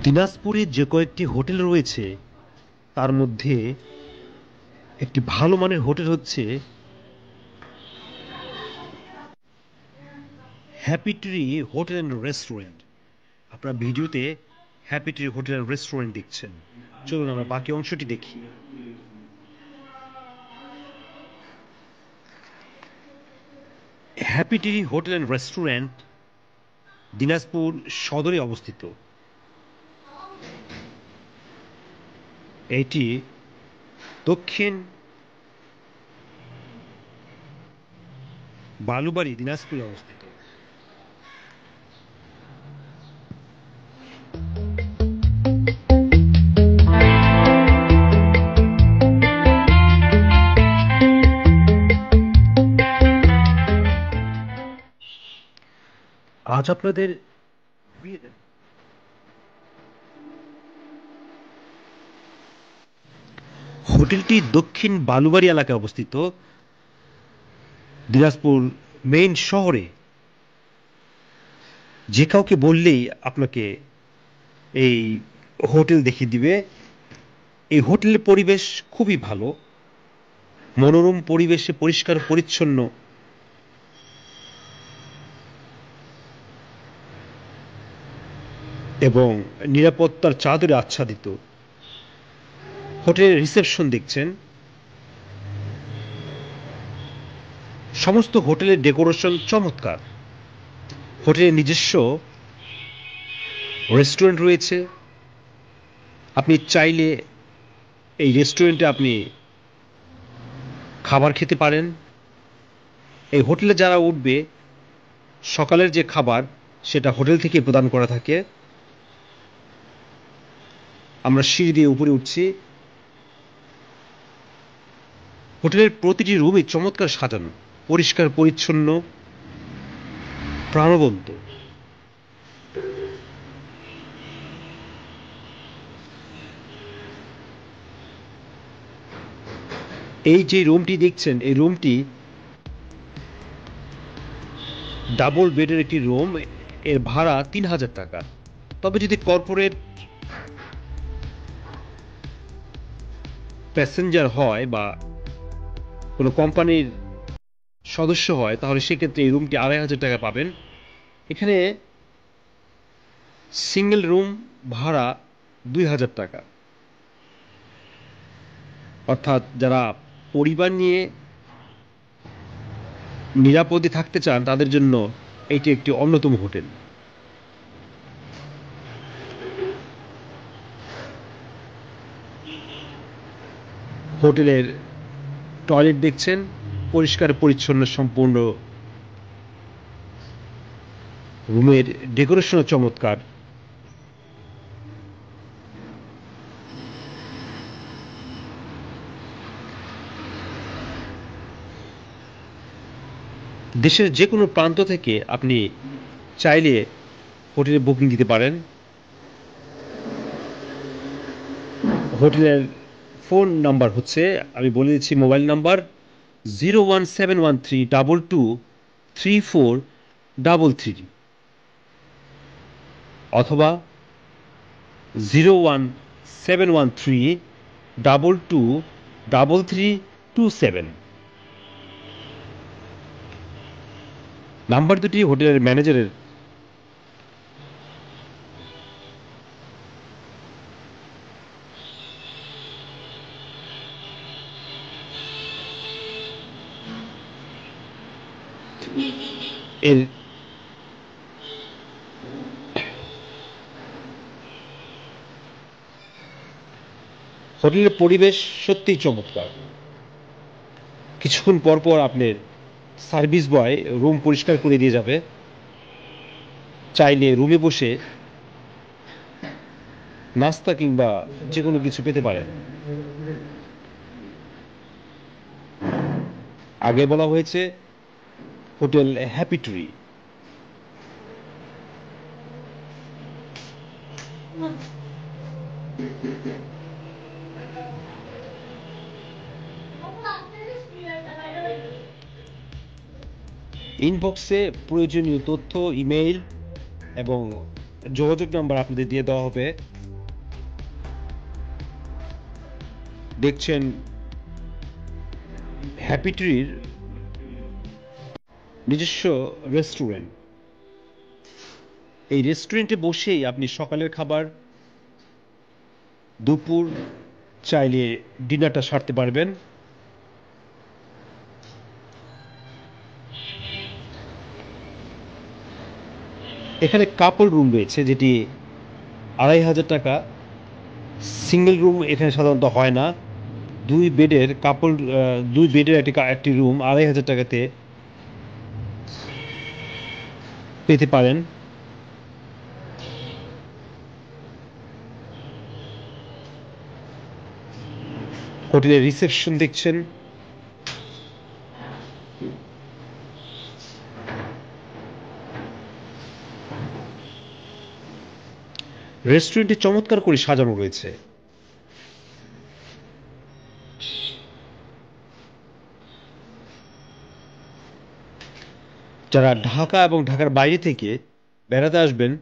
দিনাজপুরে যে কয়েকটি হোটেল রয়েছে তার মধ্যে একটি ভালো মানের হোটেল হচ্ছে happy tree hotel and restaurant. আপনারা ভিডিওতে happy tree hotel and restaurant দেখছেন। চলুন আমরা বাকি অংশটি দেখি। Happy tree hotel and restaurant Dinajpur সদরে অবস্থিত। এটি দক্ষিণ বালুবাড়ি, দিনাজপুরে অবস্থিত। আজ আপনাদের হোটেলটি দক্ষিণ বালুবাড়ি এলাকায় অবস্থিত, দিনাজপুর মেইন শহরে। যে কাউকে বললেই আপনাকে এই হোটেল দেখিয়ে দিবে। এই হোটেলের পরিবেশ খুবই ভালো, মনোরম পরিবেশে, পরিষ্কার পরিচ্ছন্ন এবং নিরাপত্তার চাদরে আচ্ছাদিত। হোটেলের রিসেপশন দেখছেন, সমস্ত হোটেলের ডেকোরেশন চমৎকার। হোটেলের নিজস্ব রেস্টুরেন্ট রয়েছে। আপনি চাইলে এই রেস্টুরেন্টে আপনি খাবার খেতে পারেন। এই হোটেলে যারা উঠবে সকালের যে খাবার সেটা হোটেল থেকে প্রদান করা থাকে। আমরা সিঁড়ি দিয়ে উপরে উঠছি। হোটেলের প্রতিটি রুমই চমৎকার সাজানো, পরিষ্কার পরিচ্ছন্ন, প্রাণবন্ত। এই যে রুমটি দেখছেন, এই রুমটি ডাবল বেডের একটি রুম। এর ভাড়া ৩,০০০ টাকা। তবে যদি কর্পোরেট প্যাসেঞ্জার হয় বা কোনো কোম্পানির সদস্য হয় তাহলে সেক্ষেত্রে এই রুমটি ২,৫০০ টাকা পাবেন। এখানে সিঙ্গেল রুম ভাড়া ২,০০০ টাকা। অর্থাৎ যারা পরিবার নিয়ে নিরাপদে থাকতে চান তাদের জন্য এটি একটি অন্যতম হোটেল। হোটেলের টয়লেট দেখছেন, পরিষ্কার পরিচ্ছন্ন সম্পূর্ণ। রুমের ডেকোরেশনও চমৎকার। দেশের যে কোনো প্রান্ত থেকে আপনি চাইলে হোটেলে বুকিং দিতে পারেন। হোটেলের ফোন নাম্বার হচ্ছে, আমি বলে দিচ্ছি মোবাইল নাম্বার 01713223433 অথবা 01713223327। নাম্বার দুটি হোটেলের ম্যানেজারের। এর হোটেলের পরিবেশ সত্যিই চমৎকার। কিছুক্ষণ পর পর আপনার সার্ভিস বয় রুম পরিষ্কার করে দিয়ে যাবে। চাইলে রুমে বসে নাস্তা কিংবা যে কোনো কিছু পেতে পারেন। আগে বলা হয়েছে হোটেল হ্যাপি ট্রি। ইনবক্সে প্রয়োজনীয় তথ্য, ইমেইল এবং যোগাযোগ নাম্বার আপনাদের দিয়ে দেওয়া হবে। দেখছেন হ্যাপি ট্রির নিজস্ব রেস্টুরেন্ট। এই রেস্টুরেন্টে বসেই আপনি সকালের খাবার, দুপুর, চাইলে ডিনারটা সারতে পারবেন। এখানে কাপল রুম রয়েছে, যেটি 2500 টাকা। সিঙ্গেল রুম এখানে সাধারণত হয় না। 2 বেডের একটি রুম 2500 টাকাতে পেতে পারেন। হোটেলের রিসেপশন দেখছেন। রেস্টুরেন্টটি চমৎকার করে সাজানো রয়েছে। যারা ঢাকা এবং ঢাকার বাইরে থেকে বেড়াতে আসবেন,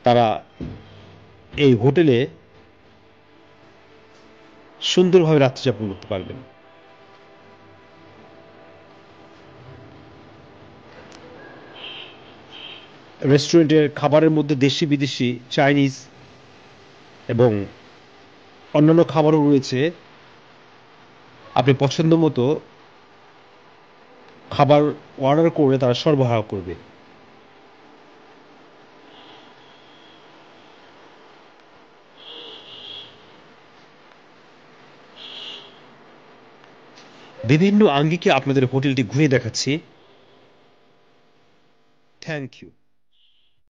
তারা এই হোটেলে সুন্দরভাবে রাত্রিযাপন করতে পারবেন। রেস্টুরেন্টের খাবারের মধ্যে দেশি বিদেশি, চাইনিজ এবং অন্যান্য খাবারও রয়েছে। আপনি পছন্দ মতো খাবার অর্ডার করে তারা সরবরাহ করবে। বিভিন্ন আঙ্গিকে আপনাদের হোটেলটি ঘুরে দেখাচ্ছি। Thank you.